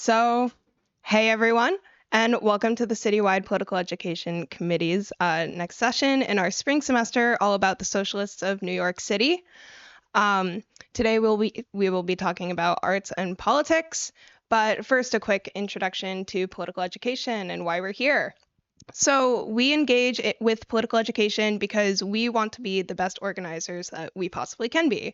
So, hey everyone, and welcome to the Citywide Political Education Committee's next session in our spring semester, all about the Socialists of New York City. Today we will be talking about arts and politics, but first a quick introduction to political education and why we're here. So we engage with political education because we want to be the best organizers that we possibly can be.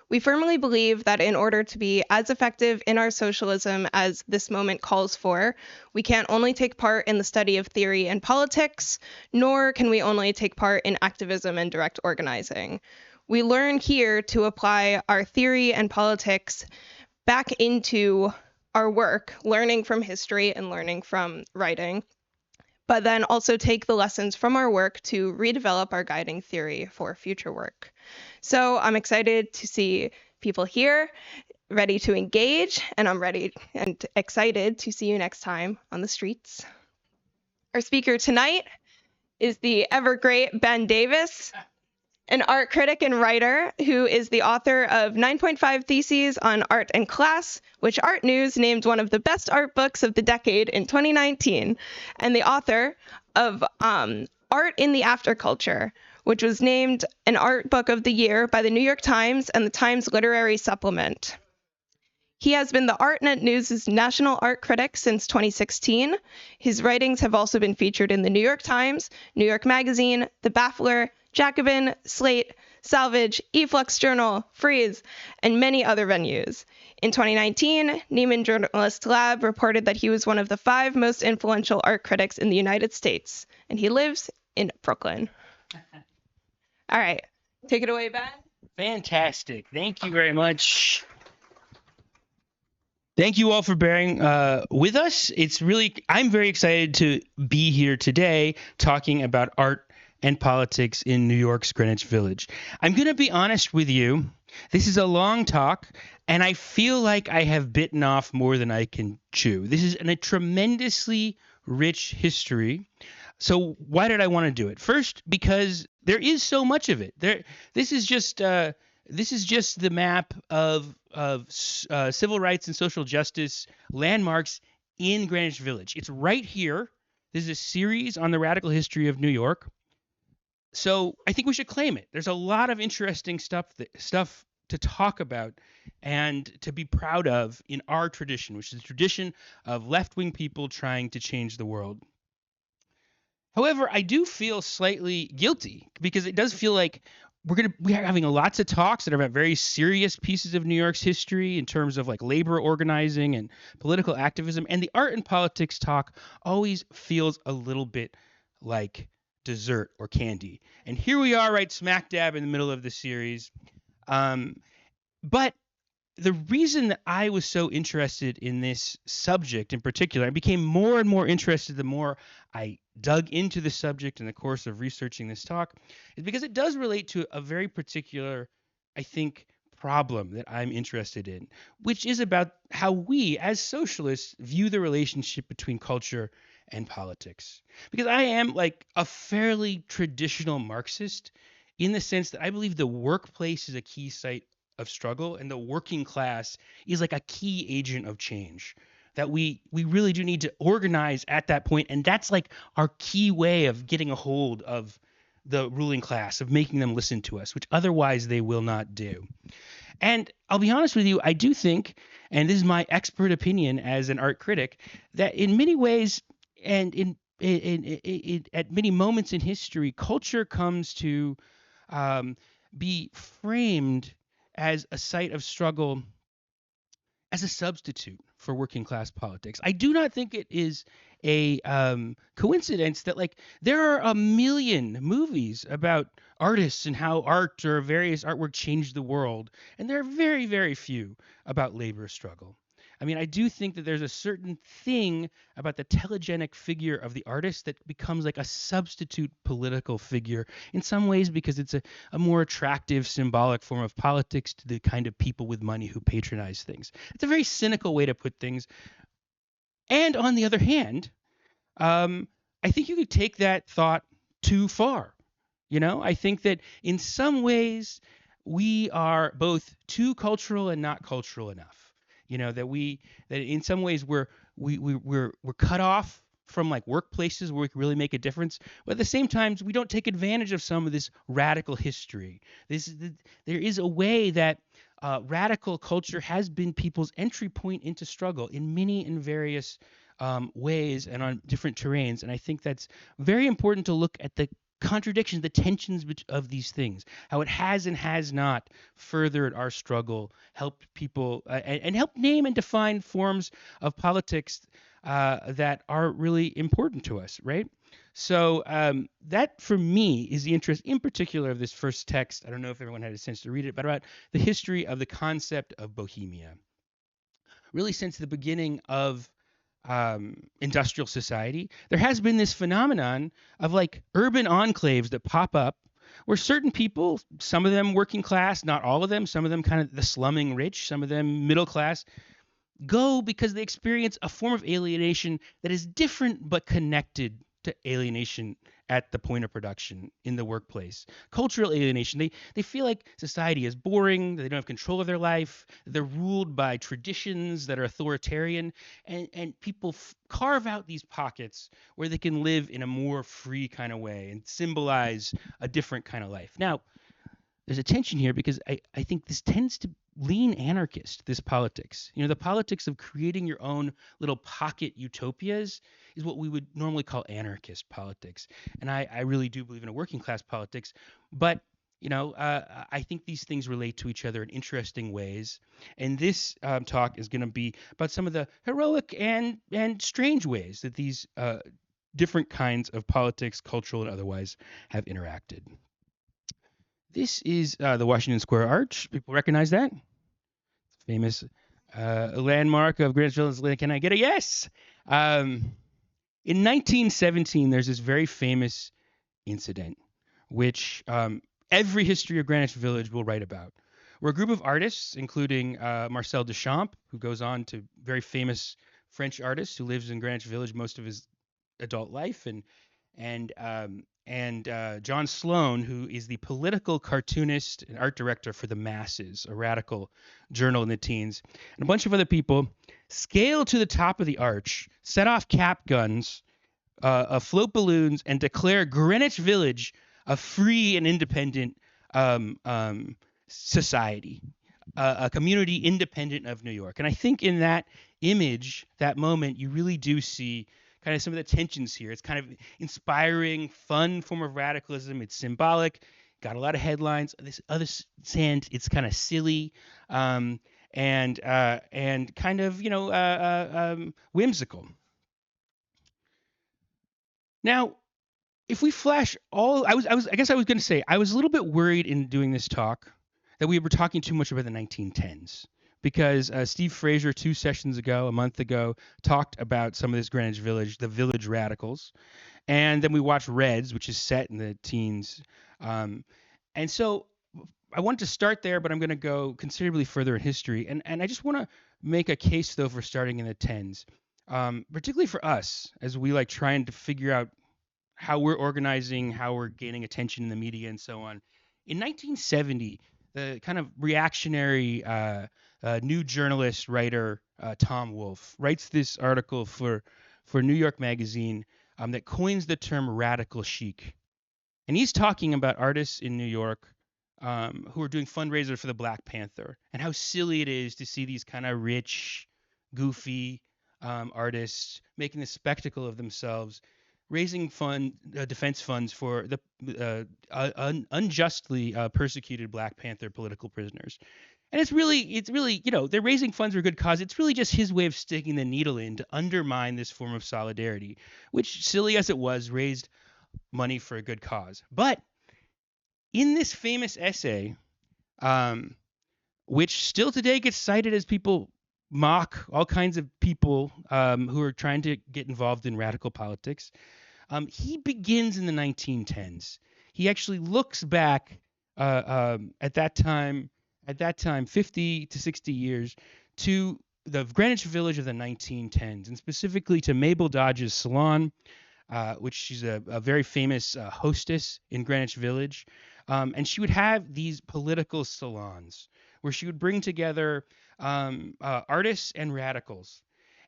We firmly believe that in order to be as effective in our socialism as this moment calls for, we can't only take part in the study of theory and politics, nor can we only take part in activism and direct organizing. We learn here to apply our theory and politics back into our work, learning from history and learning from writing, but then also take the lessons from our work to redevelop our guiding theory for future work. So I'm excited to see people here ready to engage, and I'm ready and excited to see you next time on the streets. Our speaker tonight is the ever great Ben Davis, an art critic and writer who is the author of 9.5 Theses on Art and Class, which Art News named one of the best art books of the decade in 2019, and the author of Art in the Afterculture, which was named an art book of the year by the New York Times and the Times Literary Supplement. He has been the ArtNet News' national art critic since 2016. His writings have also been featured in the New York Times, New York Magazine, The Baffler, Jacobin, Slate, Salvage, eFlux Journal, Freeze, and many other venues. In 2019, Neiman Journalist Lab reported that he was one of the 5 most influential art critics in the United States, and he lives in Brooklyn. All right, take it away, Ben. Fantastic. Thank you very much. Thank you all for bearing with us. I'm very excited to be here today talking about art and politics in New York's Greenwich Village. I'm going to be honest with you. This is a long talk, and I feel like I have bitten off more than I can chew. This is a tremendously rich history. So why did I want to do it? First, because there is so much of it. This is just the map of civil rights and social justice landmarks in Greenwich Village. It's right here. This is a series on the radical history of New York. So I think we should claim it. There's a lot of interesting stuff to talk about and to be proud of in our tradition, which is the tradition of left-wing people trying to change the world. However, I do feel slightly guilty because it does feel like we're having lots of talks that are about very serious pieces of New York's history in terms of like labor organizing and political activism, and the art and politics talk always feels a little bit like dessert or candy. And here we are right smack dab in the middle of the series. But the reason that I was so interested in this subject in particular, I became more and more interested the more I dug into the subject in the course of researching this talk, is because it does relate to a very particular, I think, problem that I'm interested in, which is about how we as socialists view the relationship between culture and politics. Because I am like a fairly traditional Marxist in the sense that I believe the workplace is a key site of struggle and the working class is like a key agent of change, that we really do need to organize at that point, and that's like our key way of getting a hold of the ruling class, of making them listen to us, which otherwise they will not do. And I'll be honest with you, I do think, and this is my expert opinion as an art critic, that in many ways and at many moments in history, culture comes to be framed as a site of struggle, as a substitute for working class politics. I do not think it is a coincidence that like there are a million movies about artists and how art or various artwork changed the world, and there are very, very few about labor struggle. I mean, I do think that there's a certain thing about the telegenic figure of the artist that becomes like a substitute political figure in some ways because it's a more attractive symbolic form of politics to the kind of people with money who patronize things. It's a very cynical way to put things. And on the other hand, I think you could take that thought too far. You know, I think that in some ways we are both too cultural and not cultural enough. that in some ways we're cut off from like workplaces where we can really make a difference, but at the same time we don't take advantage of some of this radical history. There is a way that radical culture has been people's entry point into struggle in many and various ways and on different terrains. And I think that's very important to look at the contradictions, the tensions of these things, how it has and has not furthered our struggle, helped people, and helped name and define forms of politics that are really important to us, right? So that, for me, is the interest in particular of this first text. I don't know if everyone had a chance to read it, but about the history of the concept of Bohemia. Really, since the beginning of industrial society, there has been this phenomenon of like urban enclaves that pop up where certain people, some of them working class, not all of them, some of them kind of the slumming rich, some of them middle class, go because they experience a form of alienation that is different but connected to alienation at the point of production in the workplace. Cultural alienation. They feel like society is boring, they don't have control of their life, they're ruled by traditions that are authoritarian, and people carve out these pockets where they can live in a more free kind of way and symbolize a different kind of life. Now, there's a tension here because I think this tends to lean anarchist, this politics. The politics of creating your own little pocket utopias is what we would normally call anarchist politics. And I really do believe in a working class politics. But, I think these things relate to each other in interesting ways. And this talk is going to be about some of the heroic and strange ways that these different kinds of politics, cultural and otherwise, have interacted. This is the Washington Square Arch. People recognize that? Famous landmark of Greenwich Village. Can I get a yes? In 1917, there's this very famous incident, which every history of Greenwich Village will write about, where a group of artists, including Marcel Duchamp, who goes on to very famous French artist who lives in Greenwich Village most of his adult life, and John Sloan, who is the political cartoonist and art director for The Masses, a radical journal in the teens, and a bunch of other people scale to the top of the arch, set off cap guns, float balloons, and declare Greenwich Village a free and independent society, a community independent of New York. And I think in that image, that moment, you really do see kind of some of the tensions here. It's kind of inspiring, fun form of radicalism. It's symbolic, got a lot of headlines. This other hand, it's kind of silly, and kind of whimsical. Now, if we flash I guess I was going to say I was a little bit worried in doing this talk that we were talking too much about the 1910s. Because Steve Fraser, 2 sessions ago, a month ago, talked about some of this Greenwich Village, the Village Radicals. And then we watched Reds, which is set in the teens. And so I wanted to start there, but I'm going to go considerably further in history. And I just want to make a case, though, for starting in the 10s, particularly for us, as we like trying to figure out how we're organizing, how we're gaining attention in the media, and so on. In 1970, the kind of reactionary new journalist writer Tom Wolfe writes this article for New York Magazine that coins the term radical chic. And he's talking about artists in New York who are doing fundraisers for the Black Panther and how silly it is to see these kind of rich, goofy artists making a spectacle of themselves, raising defense funds for the unjustly persecuted Black Panther political prisoners. And it's really, they're raising funds for a good cause. It's really just his way of sticking the needle in to undermine this form of solidarity, which, silly as it was, raised money for a good cause. But in this famous essay, which still today gets cited as people mock all kinds of people who are trying to get involved in radical politics, he begins in the 1910s. He actually looks back at that time, 50 to 60 years, to the Greenwich Village of the 1910s, and specifically to Mabel Dodge's salon, which she's a very famous hostess in Greenwich Village. And she would have these political salons where she would bring together artists and radicals,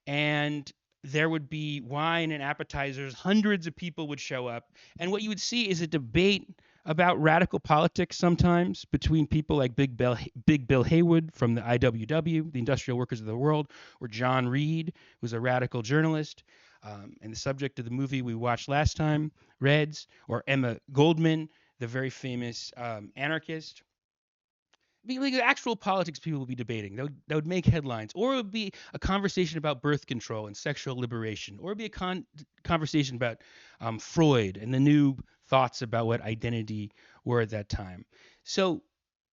and there would be wine and appetizers. Hundreds of people would show up, and what you would see is a debate about radical politics sometimes between people like Big Bill Haywood from the IWW, the Industrial Workers of the World, or John Reed, who's a radical journalist, and the subject of the movie we watched last time, Reds, or Emma Goldman, the very famous anarchist. Like actual politics people would be debating. That would make headlines. Or it would be a conversation about birth control and sexual liberation. Or it would be a conversation about Freud and the new thoughts about what identity were at that time. So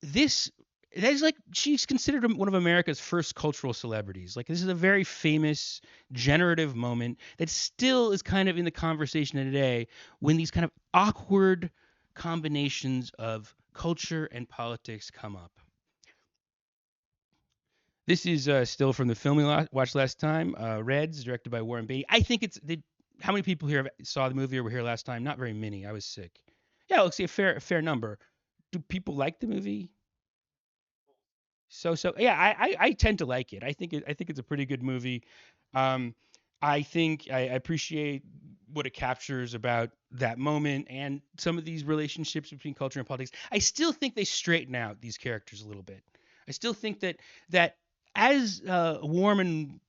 this that is like she's considered one of America's first cultural celebrities. Like this is a very famous generative moment that still is kind of in the conversation today when these kind of awkward combinations of culture and politics come up. This is still from the film we watched last time, Reds, directed by Warren Beatty. I think it's how many people here saw the movie or were here last time? Not very many. I was sick. Yeah, let's see a fair number. Do people like the movie? So yeah, I tend to like it. I think it's a pretty good movie. Um, I think I appreciate what it captures about that moment and some of these relationships between culture and politics. I still think they straighten out these characters a little bit. I still think that as warm and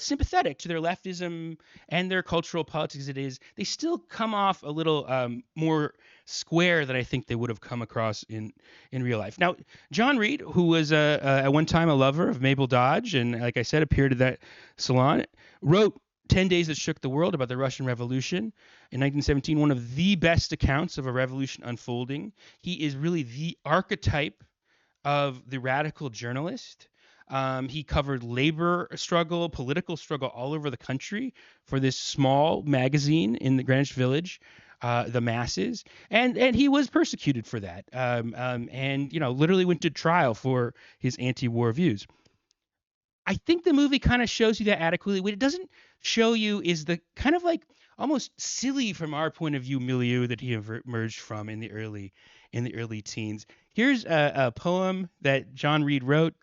sympathetic to their leftism and their cultural politics as it is, they still come off a little more square than I think they would have come across in real life. Now, John Reed, who was at one time a lover of Mabel Dodge, and like I said, appeared at that salon, wrote 10 Days That Shook the World about the Russian Revolution in 1917, one of the best accounts of a revolution unfolding. He is really the archetype of the radical journalist. He covered labor struggle, political struggle all over the country for this small magazine in the Greenwich Village, The Masses, and he was persecuted for that, and literally went to trial for his anti-war views. I think the movie kind of shows you that adequately. What it doesn't show you is the kind of like almost silly from our point of view milieu that he emerged from in the early teens. Here's a poem that John Reed wrote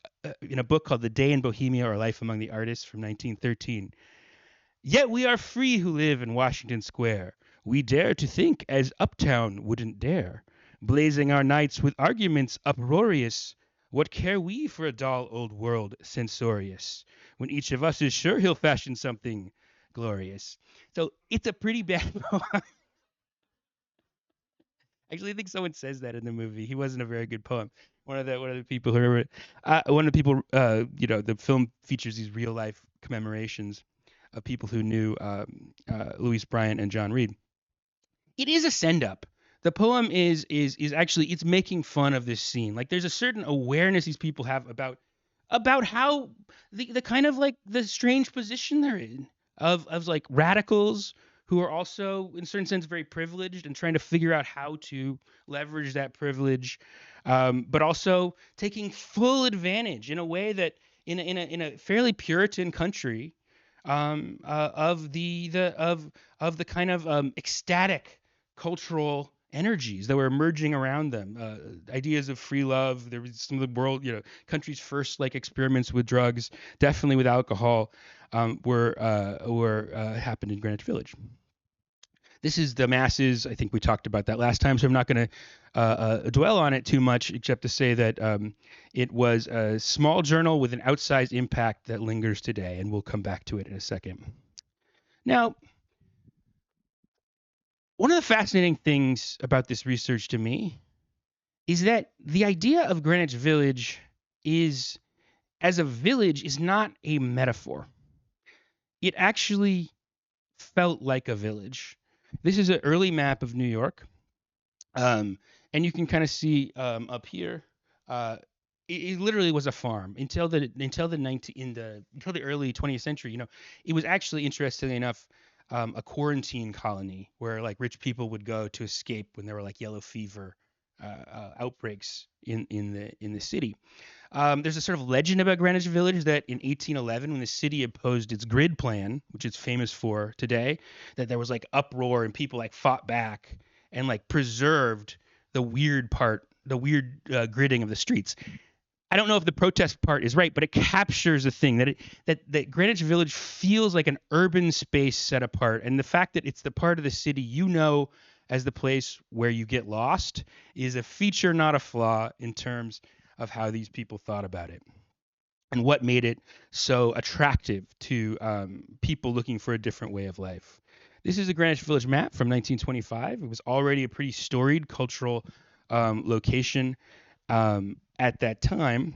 in a book called The Day in Bohemia or Life Among the Artists from 1913. Yet we are free who live in Washington Square. We dare to think as Uptown wouldn't dare, blazing our nights with arguments uproarious. What care we for a dull old world censorious, when each of us is sure he'll fashion something glorious? So it's a pretty bad poem. Actually, I think someone says that in the movie. He wasn't a very good poem. One of the people who remember it. One of the people, the film features these real life commemorations of people who knew Louise Bryant and John Reed. It is a send up. The poem is actually it's making fun of this scene. Like there's a certain awareness these people have about how the kind of like the strange position they're in of like radicals who are also in a certain sense very privileged and trying to figure out how to leverage that privilege, but also taking full advantage in a way that in a fairly Puritan country, of the kind of ecstatic cultural energies that were emerging around them. Ideas of free love. There was some of the world, country's first like experiments with drugs, definitely with alcohol, were happened in Greenwich Village. This is The Masses. I think we talked about that last time, so I'm not going to dwell on it too much, except to say that it was a small journal with an outsized impact that lingers today, and we'll come back to it in a second. Now, one of the fascinating things about this research to me is that the idea of Greenwich Village is, as a village, is not a metaphor. It actually felt like a village. This is an early map of New York, and you can kind of see up here. It literally was a farm until the early 20th century. It was actually, interestingly enough, a quarantine colony where like rich people would go to escape when there were like yellow fever outbreaks in the city. There's a sort of legend about Greenwich Village that in 1811, when the city opposed its grid plan, which it's famous for today, that there was like uproar and people like fought back and like preserved the weird gridding of the streets. I don't know if the protest part is right, but it captures the thing that Greenwich Village feels like an urban space set apart, and the fact that it's the part of the city you know as the place where you get lost is a feature, not a flaw, in terms of how these people thought about it and what made it so attractive to people looking for a different way of life. This is a Greenwich Village map from 1925. It was already a pretty storied cultural location at that time.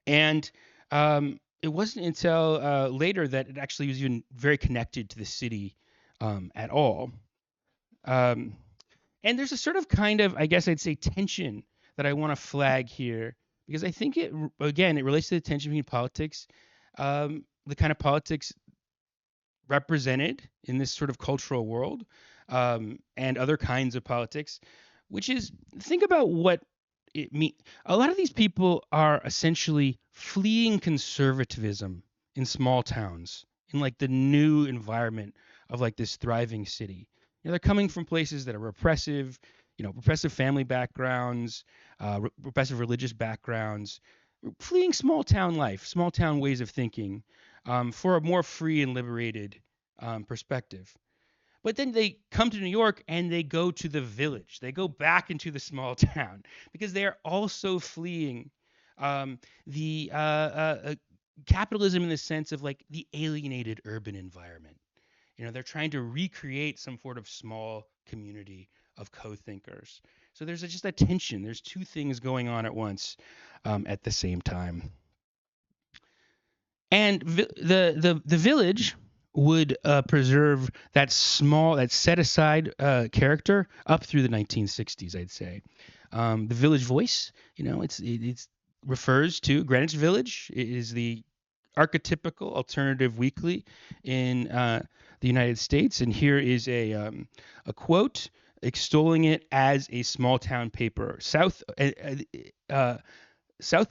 And it wasn't until later that it actually was even very connected to the city at all. Um, and there's a sort of kind of, I guess I'd say, tension that I want to flag here because I think again, it relates to the tension between politics, the kind of politics represented in this sort of cultural world, and other kinds of politics, which is think about what it means. A lot of these people are essentially fleeing conservatism in small towns, in like the new environment of like this thriving city. They're coming from places that are repressive, repressive family backgrounds, repressive religious backgrounds, fleeing small town life, small town ways of thinking, for a more free and liberated perspective. But then they come to New York and they go to the village. They go back into the small town because they are also fleeing the capitalism in the sense of like the alienated urban environment. They're trying to recreate some sort of small community of co-thinkers. So there's just a tension. There's two things going on at once at the same time. And the village would preserve that set aside character up through the 1960s, I'd say. The Village Voice, it's refers to Greenwich Village. It is the archetypical alternative weekly in the United States, and here is a quote extolling it as a small town paper. South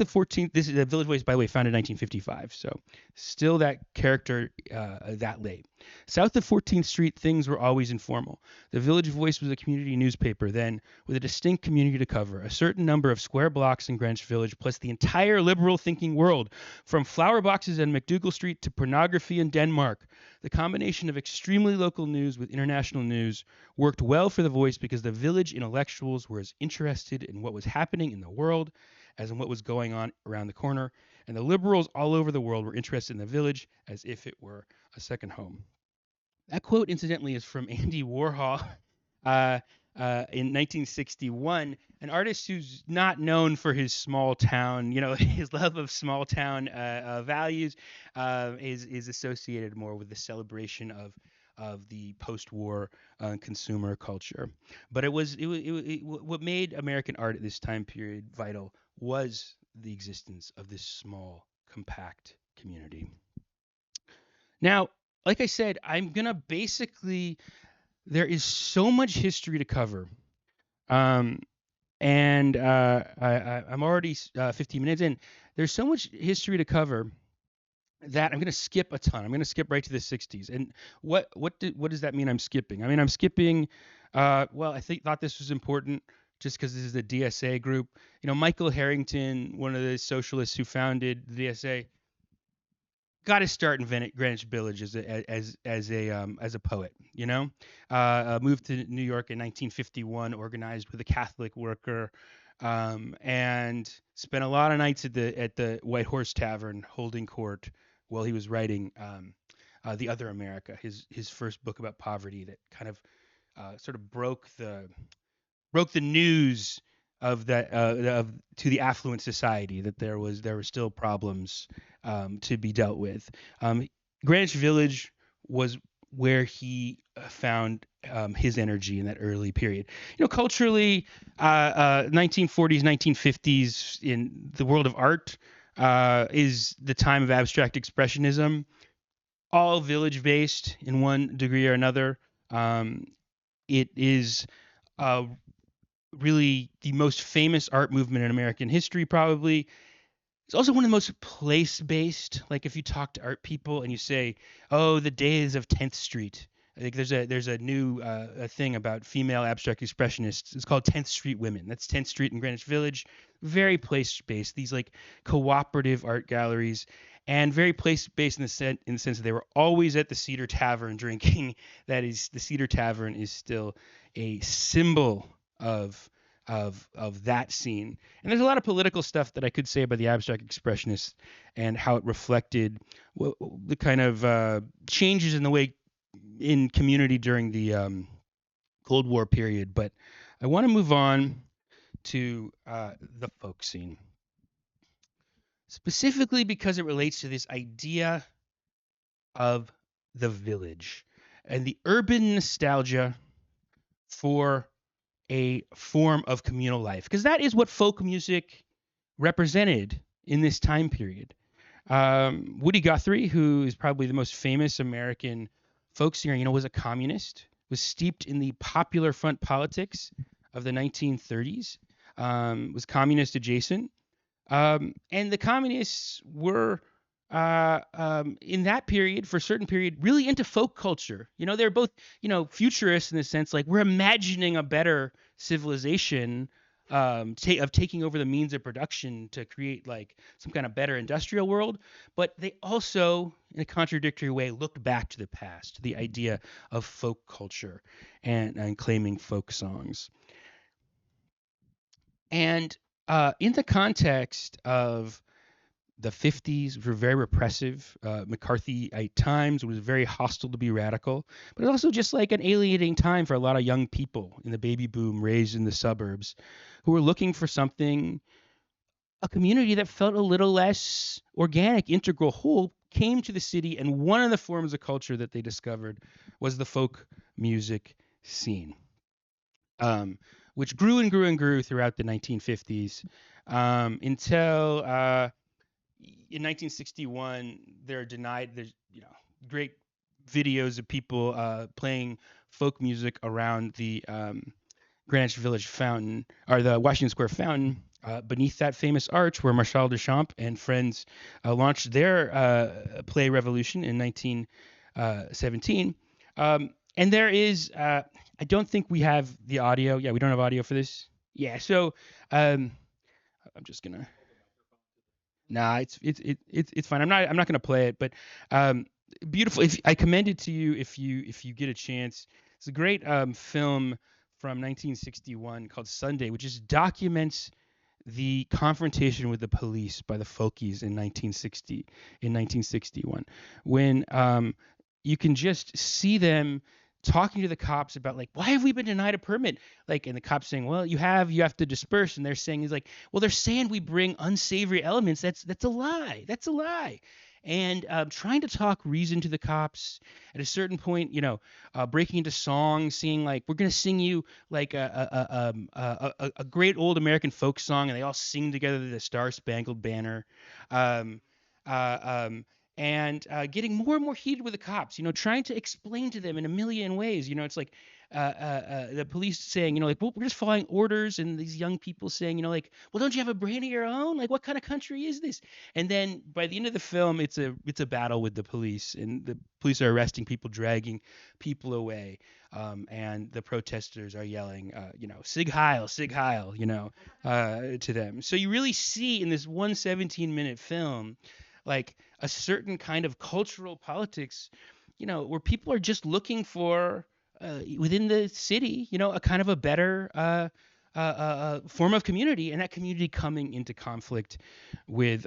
of 14th, this is the Village Voice, by the way, founded in 1955, so still that character that late. South of 14th Street, things were always informal. The Village Voice was a community newspaper then with a distinct community to cover, a certain number of square blocks in Greenwich Village, plus the entire liberal thinking world, from flower boxes on McDougal Street to pornography in Denmark. The combination of extremely local news with international news worked well for the Voice because the village intellectuals were as interested in what was happening in the world as in what was going on around the corner, and the liberals all over the world were interested in the village as if it were a second home. That quote, incidentally, is from Andy Warhol in 1961, an artist who's not known for his small town, his love of small town values is associated more with the celebration of the post-war consumer culture. But what made American art at this time period vital was the existence of this small, compact community. Now, like I said, I'm going to there is so much history to cover. I'm already 15 minutes in. There's so much history to cover that I'm going to skip a ton. I'm going to skip right to the 60s. And what does that mean I'm skipping? I mean, I'm skipping, I thought this was important just because this is the DSA group. Michael Harrington, one of the socialists who founded the DSA, got his start in Greenwich Village as a poet. Moved to New York in 1951, organized with a Catholic worker, and spent a lot of nights at the White Horse Tavern holding court while he was writing The Other America, his first book about poverty that kind of sort of broke the news of that to the affluent society that there were still problems to be dealt with. Greenwich Village was where he found his energy in that early period. Culturally, 1940s, 1950s in the world of art is the time of abstract expressionism, all village-based in one degree or another. It is really the most famous art movement in American history, probably. It's also one of the most place-based. Like if you talk to art people and you say, "Oh, the days of 10th Street," I think there's a new a thing about female abstract expressionists. It's called 10th Street Women. That's 10th Street in Greenwich Village. Very place based. These like cooperative art galleries, and very place based in the sense that they were always at the Cedar Tavern drinking. That is, the Cedar Tavern is still a symbol of that scene. And there's a lot of political stuff that I could say about the abstract expressionists and how it reflected the kind of changes in the way in community during the Cold War period. But I want to move on to the folk scene, specifically because it relates to this idea of the village and the urban nostalgia for a form of communal life, because that is what folk music represented in this time period. Woody Guthrie, who is probably the most famous American folk singer, was a communist, was steeped in the popular front politics of the 1930s, was communist adjacent. And the communists were, in that period, for a certain period, really into folk culture. They're both, futurists in the sense like we're imagining a better civilization, of taking over the means of production to create like some kind of better industrial world. But they also, in a contradictory way, looked back to the past, to the idea of folk culture and claiming folk songs. And in the context of the 50s, which were very repressive, McCarthyite times, it was very hostile to be radical, but it's also just like an alienating time for a lot of young people in the baby boom raised in the suburbs who were looking for something, a community that felt a little less organic, integral, whole, came to the city, and one of the forms of culture that they discovered was the folk music scene, which grew and grew and grew throughout the 1950s, until in 1961 there's great videos of people playing folk music around the Greenwich Village fountain, or the Washington Square fountain, beneath that famous arch where Marshal Duchamp and friends launched their play revolution in 1917. And there is, I don't think we have the audio. Yeah, we don't have audio for this. Yeah, so I'm just gonna. Nah, it's fine. I'm not gonna play it, but beautiful. If I commend it to you, if you get a chance, it's a great film from 1961 called Sunday, which just documents the confrontation with the police by the Folkies in 1961, when you can just see them talking to the cops about like, why have we been denied a permit? Like, and the cops saying, well, you have to disperse. And they're saying, is like, well, they're saying we bring unsavory elements. That's a lie. That's a lie. And trying to talk reason to the cops at a certain point, breaking into songs, saying like, we're gonna sing you like a great old American folk song, and they all sing together the Star Spangled Banner. Um, uh, um, and getting more and more heated with the cops, trying to explain to them in a million ways. It's like the police saying, like, well, we're just following orders, and these young people saying, like, well, don't you have a brain of your own? Like, what kind of country is this? And then by the end of the film, it's a battle with the police, and the police are arresting people, dragging people away, and the protesters are yelling, Sig Heil, Sig Heil, to them. So you really see in this 117-minute film, like a certain kind of cultural politics, where people are just looking for within the city, a kind of a better form of community, and that community coming into conflict with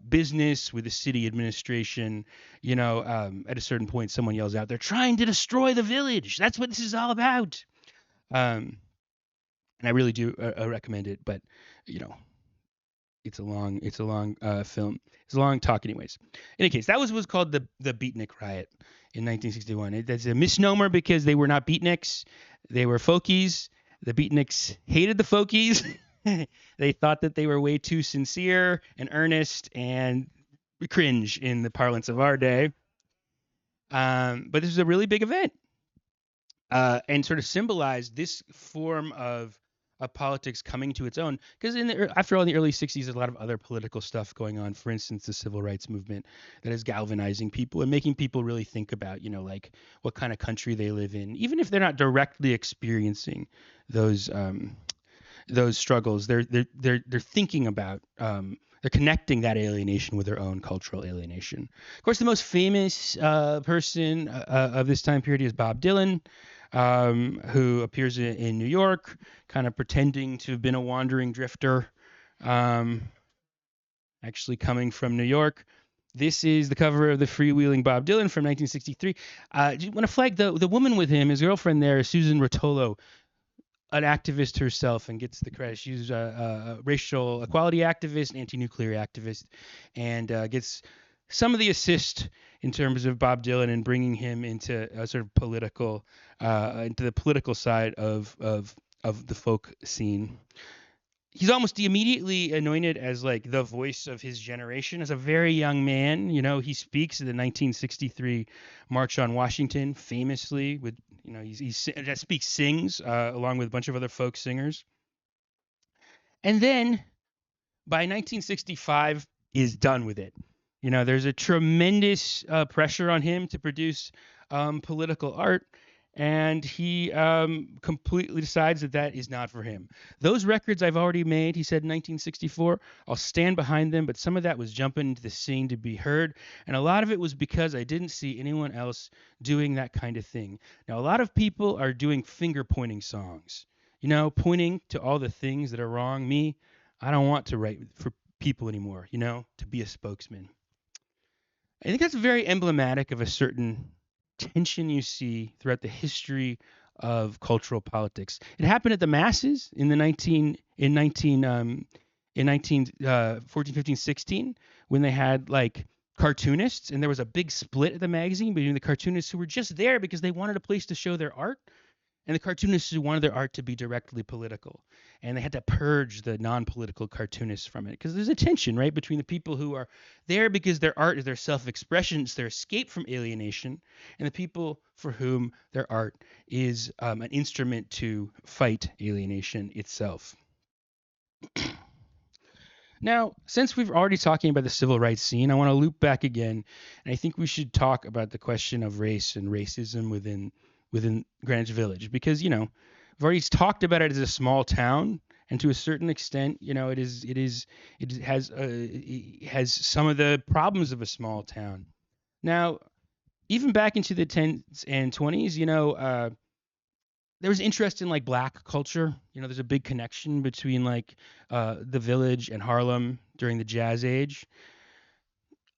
business, with the city administration. At a certain point, someone yells out, "They're trying to destroy the village. That's what this is all about." And I really do recommend it, but it's a long film. It's a long talk, anyways. In any case, that was called the Beatnik Riot in 1961. That's a misnomer because they were not beatniks; they were folkies. The beatniks hated the folkies. They thought that they were way too sincere and earnest and cringe in the parlance of our day. But this was a really big event, and sort of symbolized this form of politics coming to its own. Because after all, in the early 60s, there's a lot of other political stuff going on. For instance, the civil rights movement that is galvanizing people and making people really think about, like what kind of country they live in, even if they're not directly experiencing those struggles. They're thinking about they're connecting that alienation with their own cultural alienation. Of course, the most famous person of this time period is Bob Dylan, who appears in New York, kind of pretending to have been a wandering drifter, um, actually coming from New York. This is the cover of the Freewheeling Bob Dylan from 1963. I want to flag the woman with him, his girlfriend there, Susan Rotolo, an activist herself and gets the credit. She's a racial equality activist, anti-nuclear activist, and gets some of the assist in terms of Bob Dylan and bringing him into a sort of political, into the political side of the folk scene. He's almost immediately anointed as like the voice of his generation as a very young man. He speaks at the 1963 March on Washington famously with, sings along with a bunch of other folk singers. And then by 1965 is done with it. There's a tremendous pressure on him to produce political art, and he completely decides that is not for him. Those records I've already made, he said in 1964, I'll stand behind them, but some of that was jumping into the scene to be heard, and a lot of it was because I didn't see anyone else doing that kind of thing. Now, a lot of people are doing finger-pointing songs, pointing to all the things that are wrong. Me, I don't want to write for people anymore, to be a spokesman. I think that's very emblematic of a certain tension you see throughout the history of cultural politics. It happened at the masses in 14, 15, 16 when they had like cartoonists, and there was a big split at the magazine between the cartoonists who were just there because they wanted a place to show their art, and the cartoonists who wanted their art to be directly political. And they had to purge the non-political cartoonists from it because there's a tension, right, between the people who are there because their art is their self-expression, it's their escape from alienation, and the people for whom their art is an instrument to fight alienation itself. Now, since we've already talking about the civil rights scene, I want to loop back again, and I think we should talk about the question of race and racism within Greenwich Village, because we've already talked about it as a small town, and to a certain extent, it has some of the problems of a small town. Now, even back into the 10s and 20s, there was interest in like black culture. There's a big connection between like the Village and Harlem during the Jazz Age.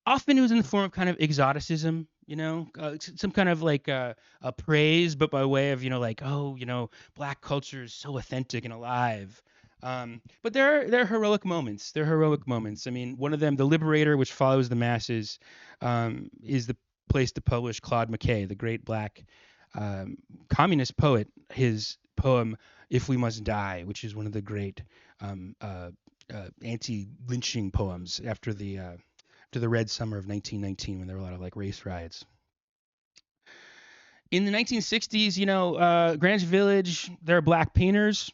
Often it was in the form of kind of exoticism, some kind of like a praise, but by way of, like, oh, black culture is so authentic and alive. But there are heroic moments. There are heroic moments. I mean, one of them, The Liberator, which follows the masses, is the place to publish Claude McKay, the great black communist poet. His poem, If We Must Die, which is one of the great anti-lynching poems after the Red Summer of 1919, when there were a lot of like race riots. In the 1960s, Greenwich Village, there are black painters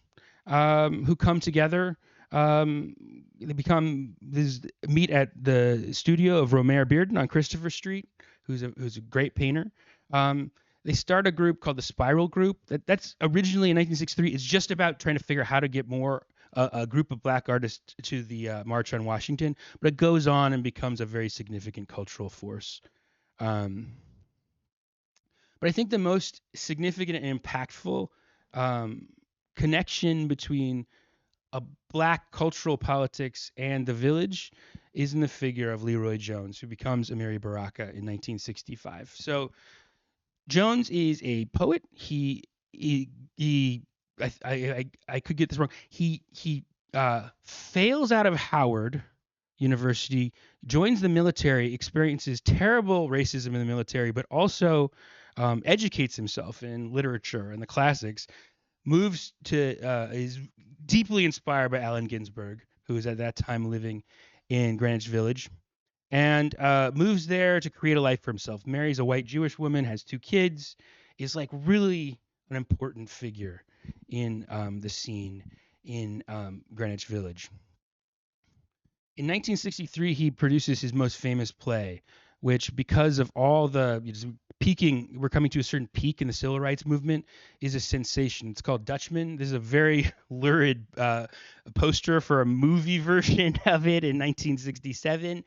who come together. They meet at the studio of Romare Bearden on Christopher Street, who's a great painter. They start a group called the Spiral Group. That's originally in 1963. It's just about trying to figure out how to get more a group of black artists to the March on Washington, but it goes on and becomes a very significant cultural force. But I think the most significant and impactful connection between a black cultural politics and the Village is in the figure of Leroy Jones, who becomes Amiri Baraka in 1965. So Jones is a poet. I could get this wrong. He fails out of Howard University, joins the military, experiences terrible racism in the military, but also educates himself in literature and the classics. Is deeply inspired by Allen Ginsberg, who was at that time living in Greenwich Village, and moves there to create a life for himself. Marries a white Jewish woman, has 2 kids, is like really an important figure in the scene in Greenwich Village. In 1963, he produces his most famous play, which, because of all the peaking, we're coming to a certain peak in the civil rights movement, is a sensation. It's called Dutchman. This is a very lurid poster for a movie version of it in 1967.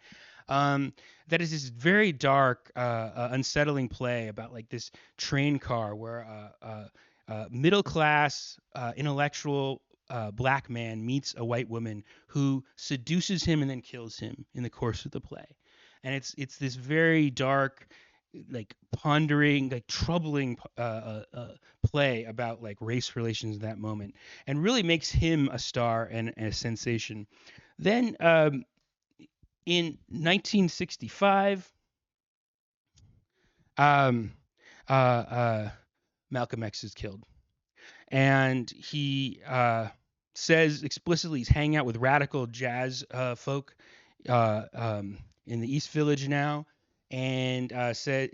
That is this very dark, unsettling play about like this train car where middle class, intellectual black man meets a white woman who seduces him and then kills him in the course of the play. And it's this very dark, like pondering, like troubling play about like race relations in that moment, and really makes him a star and a sensation. Then in 1965, um, Malcolm X is killed, and he says explicitly he's hanging out with radical jazz folk in the East Village now, and says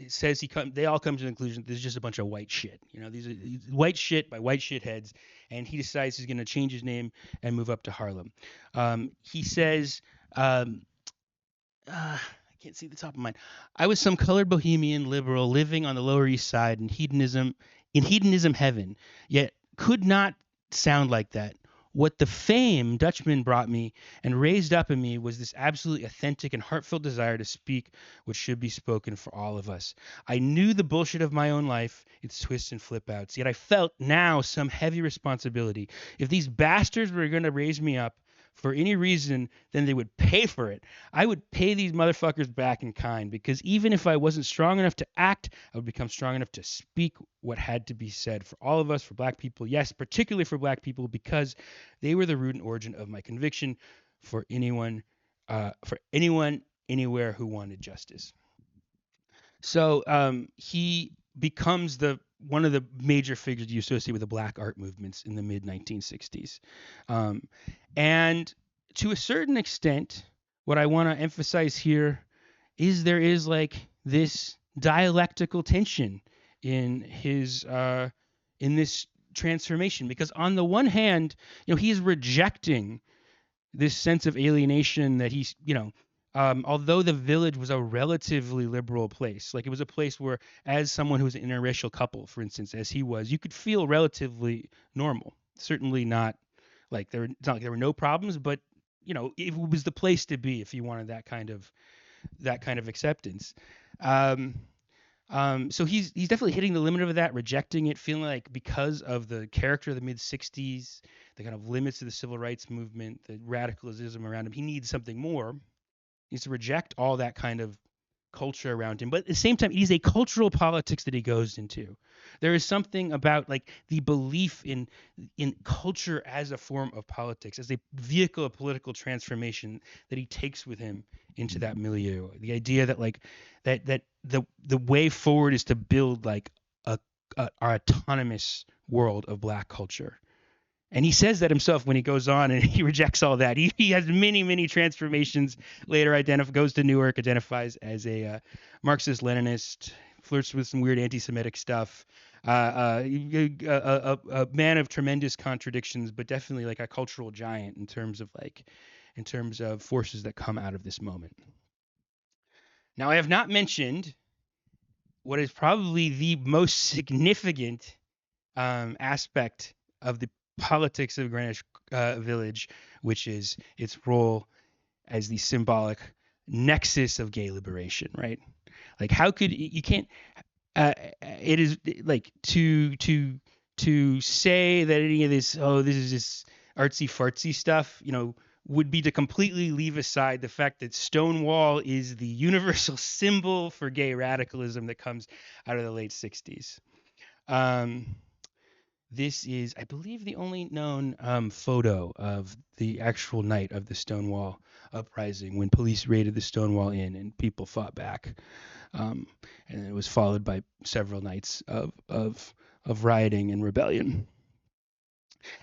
they all come to the conclusion that this is just a bunch of white shit. You know, these are white shit by white shitheads, and he decides he's going to change his name and move up to Harlem. He says. I can't see the top of mine. I was some colored bohemian liberal living on the Lower East Side in hedonism heaven, yet could not sound like that. What the fame Dutchman brought me and raised up in me was this absolutely authentic and heartfelt desire to speak what should be spoken for all of us. I knew the bullshit of my own life, its twists and flip outs, yet I felt now some heavy responsibility. If these bastards were going to raise me up for any reason, then they would pay for it. I would pay these motherfuckers back in kind, because even if I wasn't strong enough to act, I would become strong enough to speak what had to be said for all of us, for black people. Yes, particularly for black people, because they were the root and origin of my conviction for anyone, anywhere who wanted justice. So he becomes one of the major figures you associate with the black art movements in the mid 1960s. And to a certain extent, what I want to emphasize here is there is like this dialectical tension in his in this transformation, because on the one hand, he's rejecting this sense of alienation that he's, although the Village was a relatively liberal place, like it was a place where, as someone who was an interracial couple, for instance, as he was, you could feel relatively normal. Certainly not like it's not like there were no problems, but it was the place to be if you wanted that kind of acceptance. So he's definitely hitting the limit of that, rejecting it, feeling like because of the character of the mid '60s, the kind of limits of the civil rights movement, the radicalism around him, he needs something more. He needs to reject all that kind of culture around him. But at the same time, it is a cultural politics that he goes into. There is something about like the belief in culture as a form of politics, as a vehicle of political transformation that he takes with him into that milieu. The idea that like that the way forward is to build like our autonomous world of black culture. And he says that himself when he goes on, and he rejects all that. He has many transformations later, goes to Newark, identifies as a Marxist-Leninist, flirts with some weird anti-Semitic stuff, a man of tremendous contradictions, but definitely like a cultural giant in terms of forces that come out of this moment. Now, I have not mentioned what is probably the most significant aspect of the politics of Greenwich Village, which is its role as the symbolic nexus of gay liberation, right? Like, how could you can't? It is like to say that any of this, this is just artsy fartsy stuff, would be to completely leave aside the fact that Stonewall is the universal symbol for gay radicalism that comes out of the late '60s. This is, I believe, the only known photo of the actual night of the Stonewall uprising, when police raided the Stonewall Inn and people fought back. And it was followed by several nights of rioting and rebellion.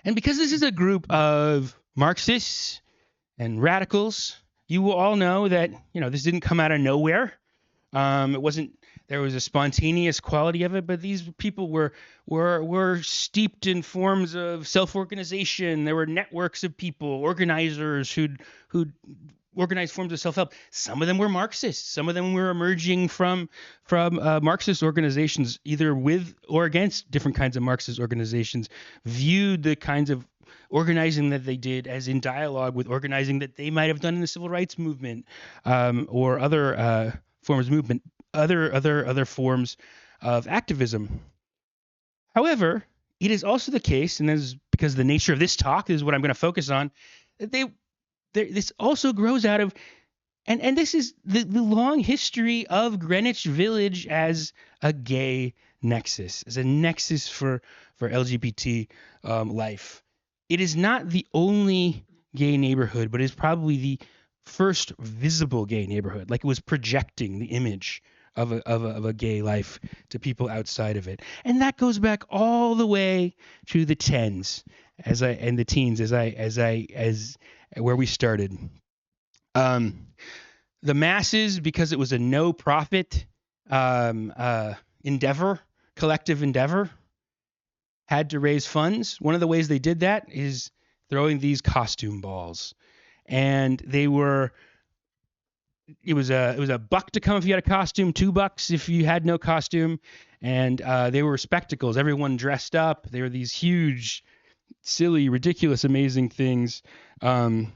And because this is a group of Marxists and radicals, you will all know that this didn't come out of nowhere. It wasn't. There was a spontaneous quality of it, but these people were steeped in forms of self-organization. There were networks of people, organizers who'd organized forms of self-help. Some of them were Marxists. Some of them were emerging from Marxist organizations, either with or against different kinds of Marxist organizations, viewed the kinds of organizing that they did as in dialogue with organizing that they might have done in the civil rights movement, or other forms of movement, other forms of activism. However, it is also the case, and this is because the nature of this talk is what I'm going to focus on, that this also grows out of, and this is the long history of Greenwich Village as a gay nexus, as a nexus for LGBT life. It is not the only gay neighborhood, but it is probably the first visible gay neighborhood. Like, it was projecting the image of a gay life to people outside of it, and that goes back all the way to the tens, and the teens, as where we started. The masses, because it was a no-profit endeavor, collective endeavor, had to raise funds. One of the ways they did that is throwing these costume balls, and it was a buck to come if you had a costume, $2 if you had no costume, and they were spectacles. Everyone dressed up. They were these huge, silly, ridiculous, amazing things, and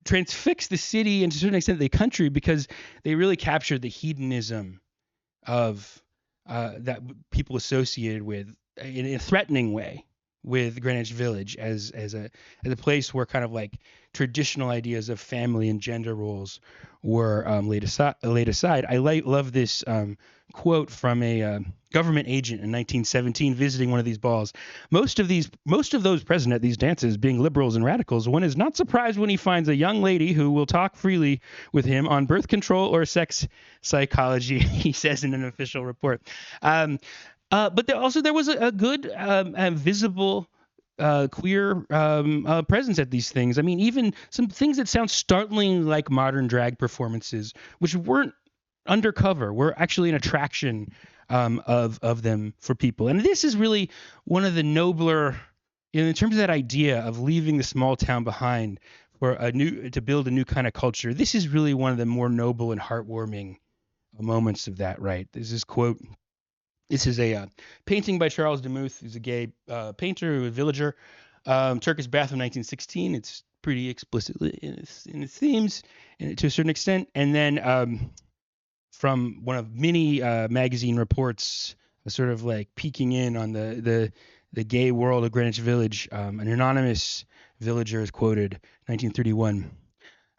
transfixed the city and to a certain extent the country, because they really captured the hedonism of that people associated with, in a threatening way, with Greenwich Village as a place where kind of like traditional ideas of family and gender roles were laid aside. I love this quote from a government agent in 1917 visiting one of these balls. Most of those present at these dances being liberals and radicals, one is not surprised when he finds a young lady who will talk freely with him on birth control or sex psychology, he says in an official report. But there was a good visible queer presence at these things. I mean, even some things that sound startlingly like modern drag performances, which weren't undercover, were actually an attraction of them for people. And this is really one of the nobler, in terms of that idea of leaving the small town behind to build a new kind of culture. This is really one of the more noble and heartwarming moments of that, right? There's this quote. This is a painting by Charles Demuth, who's a gay painter, a villager. Turkish Bath of 1916. It's pretty explicitly in its themes, and to a certain extent. And then from one of many magazine reports, sort of like peeking in on the gay world of Greenwich Village, an anonymous villager is quoted, 1931.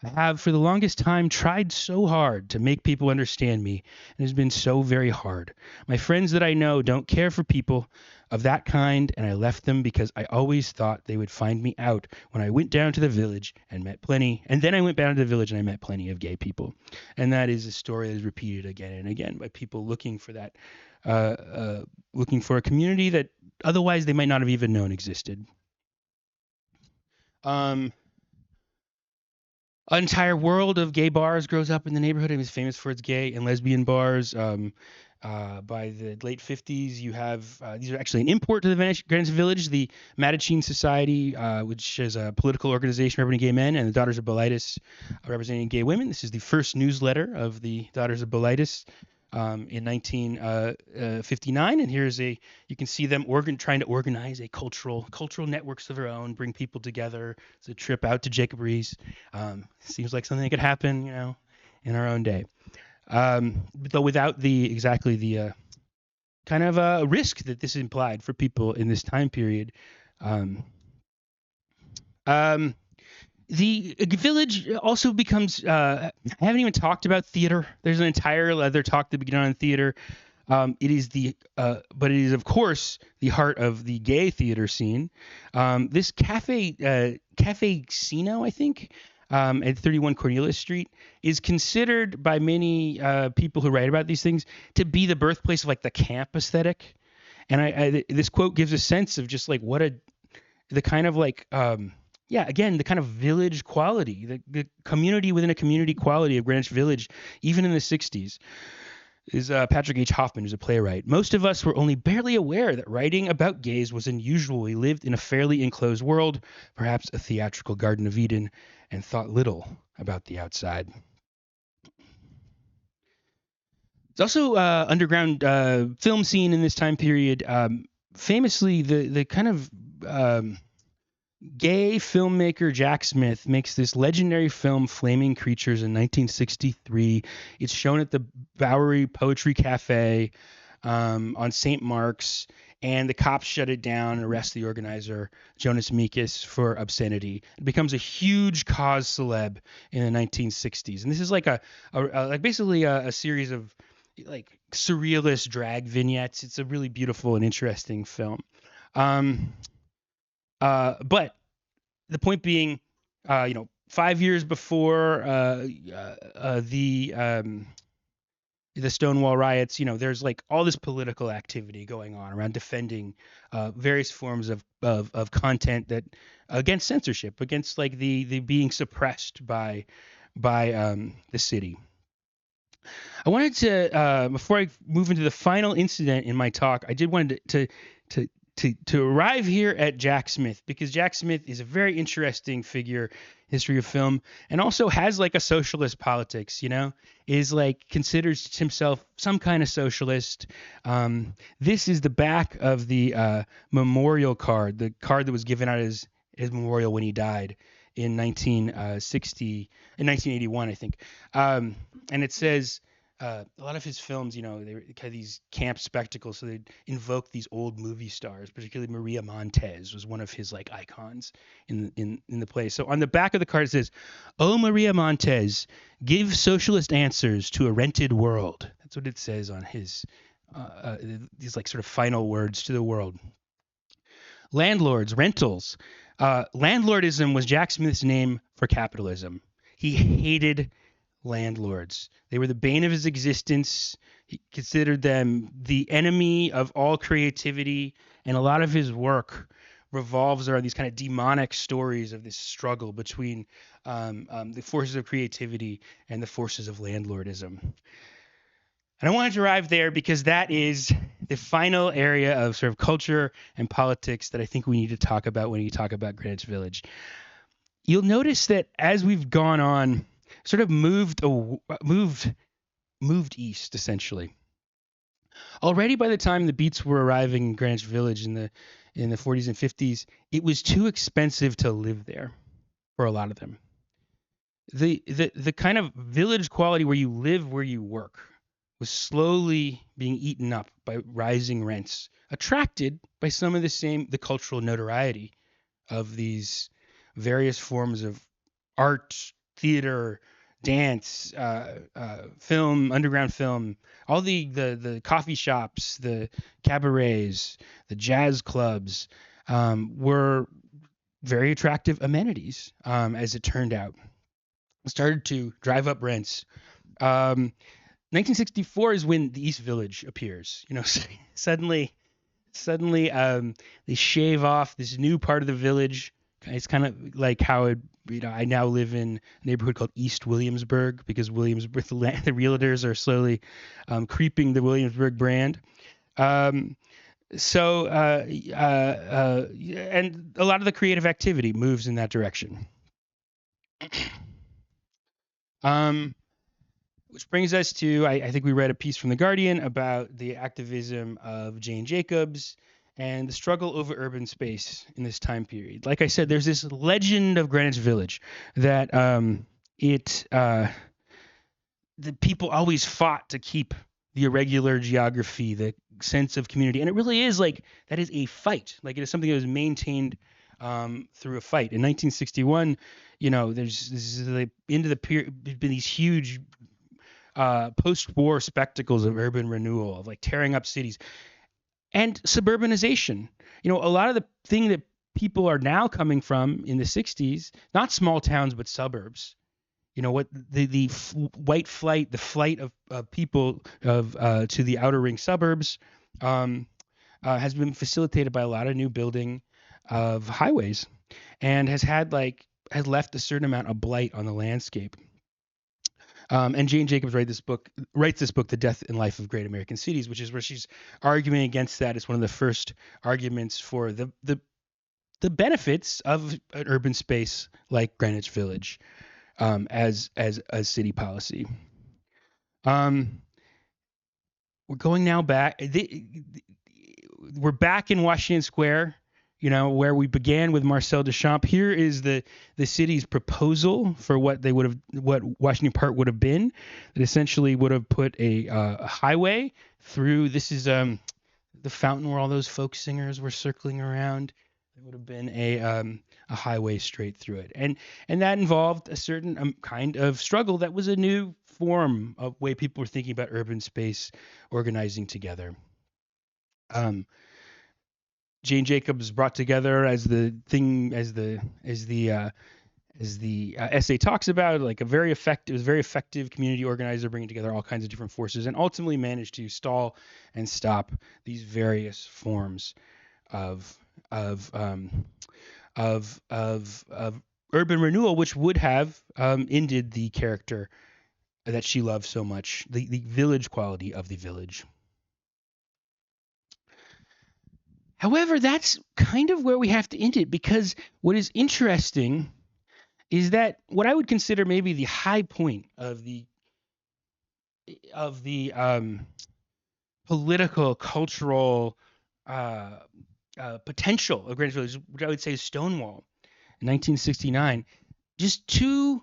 I have for the longest time tried so hard to make people understand me, and it has been so very hard. My friends that I know don't care for people of that kind, and I left them because I always thought they would find me out when I went down to the village and met plenty. And then I went down to the village and I met plenty of gay people. And that is a story that is repeated again and again by people looking for that, looking for a community that otherwise they might not have even known existed. An entire world of gay bars grows up in the neighborhood. It was famous for its gay and lesbian bars. By the late 50s, you have these are actually an import to the Greenwich Village. The Mattachine Society, which is a political organization representing gay men, and the Daughters of Bilitis, representing gay women. This is the first newsletter of the Daughters of Bilitis in 1959, and you can see them trying to organize a cultural networks of their own, bring people together. It's a trip out to Jacob Riis. Seems like something that could happen, in our own day. Though without the kind of risk that this implied for people in this time period. The village also becomes. I haven't even talked about theater. There's an entire other talk that began on theater. It is but it is of course the heart of the gay theater scene. This Cafe Sino, I think, at 31 Cornelius Street, is considered by many people who write about these things to be the birthplace of like the camp aesthetic. And this quote gives a sense of just like the kind of like yeah, again, the kind of village quality, the community within a community quality of Greenwich Village, even in the 60s, is Patrick H. Hoffman, who's a playwright. Most of us were only barely aware that writing about gays was unusual. We lived in a fairly enclosed world, perhaps a theatrical Garden of Eden, and thought little about the outside. There's also underground film scene in this time period. Famously, the kind of gay filmmaker Jack Smith makes this legendary film Flaming Creatures in 1963. It's shown at the Bowery Poetry Cafe on St. Mark's, and the cops shut it down and arrest the organizer, Jonas Mekas, for obscenity. It becomes a huge cause celeb in the 1960s. And this is like basically a series of like surrealist drag vignettes. It's a really beautiful and interesting film. But the point being, 5 years before the Stonewall riots, there's like all this political activity going on around defending various forms of content that against censorship, against like the being suppressed by the city. I wanted to before I move into the final incident in my talk, I did wanted to arrive here at Jack Smith, because Jack Smith is a very interesting figure, history of film, and also has like a socialist politics, is like considers himself some kind of socialist. This is the back of the memorial card, the card that was given out as his memorial when he died in 1981, I think. And it says, a lot of his films, they had these camp spectacles, so they'd invoke these old movie stars. Particularly Maria Montez was one of his like icons in the play. So on the back of the card it says, "Oh, Maria Montez, give socialist answers to a rented world." That's what it says on his these like sort of final words to the world. Landlords, rentals. Landlordism was Jack Smith's name for capitalism. He hated landlords. They were the bane of his existence. He considered them the enemy of all creativity, and a lot of his work revolves around these kind of demonic stories of this struggle between the forces of creativity and the forces of landlordism. And I wanted to arrive there because that is the final area of sort of culture and politics that I think we need to talk about when we talk about Greenwich Village. You'll notice that as we've gone on, sort of moved east, essentially. Already by the time the Beats were arriving in Greenwich Village in the 40s and 50s, it was too expensive to live there for a lot of them. The kind of village quality where you live, where you work, was slowly being eaten up by rising rents, attracted by some of the cultural notoriety of these various forms of art, theater, dance, film, underground film, all the coffee shops, the cabarets, the jazz clubs were very attractive amenities, as it turned out. It started to drive up rents. 1964 is when the East Village appears. Suddenly, they shave off this new part of the village. It's kind of like how I now live in a neighborhood called East Williamsburg, because Williamsburg, the realtors are slowly creeping the Williamsburg brand. And a lot of the creative activity moves in that direction. Which brings us to, I think we read a piece from The Guardian about the activism of Jane Jacobs and the struggle over urban space in this time period. Like I said, there's this legend of Greenwich Village that the people always fought to keep the irregular geography, the sense of community. And it really is like, that is a fight. Like, it is something that was maintained through a fight. In 1961, there's into the period, been these huge post-war spectacles of urban renewal, of like tearing up cities and suburbanization. A lot of the thing that people are now coming from in the 60s, not small towns, but suburbs. What the white flight, the flight of people to the outer ring suburbs has been facilitated by a lot of new building of highways. and has left a certain amount of blight on the landscape. And Jane Jacobs writes this book, The Death and Life of Great American Cities, which is where she's arguing against that. It's one of the first arguments for the benefits of an urban space like Greenwich Village as a city policy. We're going now back. We're back in Washington Square, where we began with Marcel Duchamp. Here is the city's proposal for what Washington Park would have been. It essentially would have put a highway through. This is the fountain where all those folk singers were circling around. There would have been a highway straight through it, and that involved a certain kind of struggle that was a new form of way people were thinking about urban space organizing together. Jane Jacobs brought together, as the essay talks about, like a very effective community organizer, bringing together all kinds of different forces, and ultimately managed to stall and stop these various forms of urban renewal, which would have ended the character that she loved so much, the village quality of the village. However, that's kind of where we have to end it, because what is interesting is that what I would consider maybe the high point of the political, cultural potential of Greenwich Village, which I would say is Stonewall in 1969. Just 2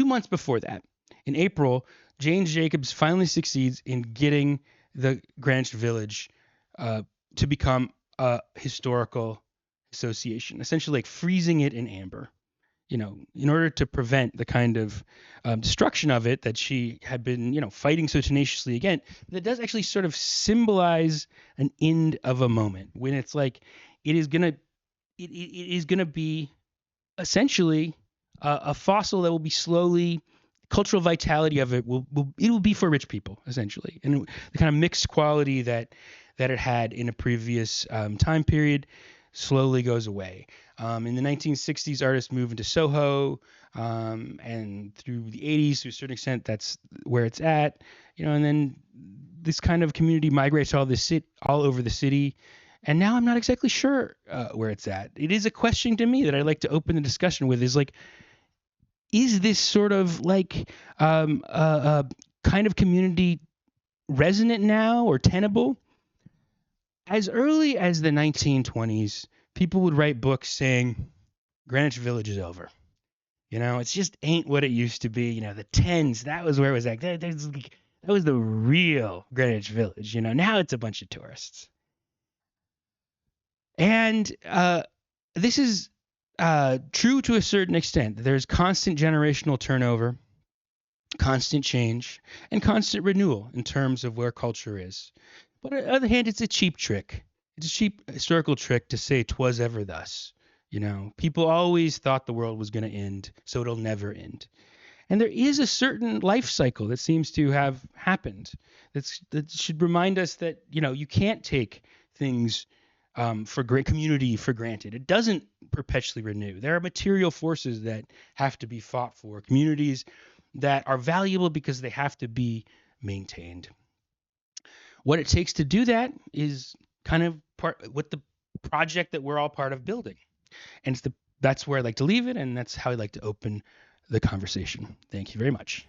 months before that, in April, Jane Jacobs finally succeeds in getting the Greenwich Village to become a historical association, essentially like freezing it in amber, in order to prevent the kind of destruction of it that she had been, fighting so tenaciously against. That does actually sort of symbolize an end of a moment when it's like it is gonna be essentially a fossil that will be slowly. Cultural vitality of it will be for rich people, essentially, and the kind of mixed quality that it had in a previous time period slowly goes away. In the 1960s, artists moved into Soho, and through the 80s, to a certain extent, that's where it's at. And then this kind of community migrates all over the city. And now I'm not exactly sure where it's at. It is a question to me that I'd like to open the discussion with, is this sort of like a kind of community resonant now or tenable? As early as the 1920s, people would write books saying Greenwich Village is over. It just ain't what it used to be. The 10s, that was where it was like, that was the real Greenwich Village. Now it's a bunch of tourists. And this is true to a certain extent. There's constant generational turnover, constant change, and constant renewal in terms of where culture is. But on the other hand, it's a cheap trick. It's a cheap historical trick to say 'twas ever thus. People always thought the world was going to end, so it'll never end. And there is a certain life cycle that seems to have happened that should remind us that, you can't take things for great community for granted. It doesn't perpetually renew. There are material forces that have to be fought for, communities that are valuable because they have to be maintained. What it takes to do that is kind of what the project that we're all part of building. And that's where I'd like to leave it, and that's how I'd like to open the conversation. Thank you very much.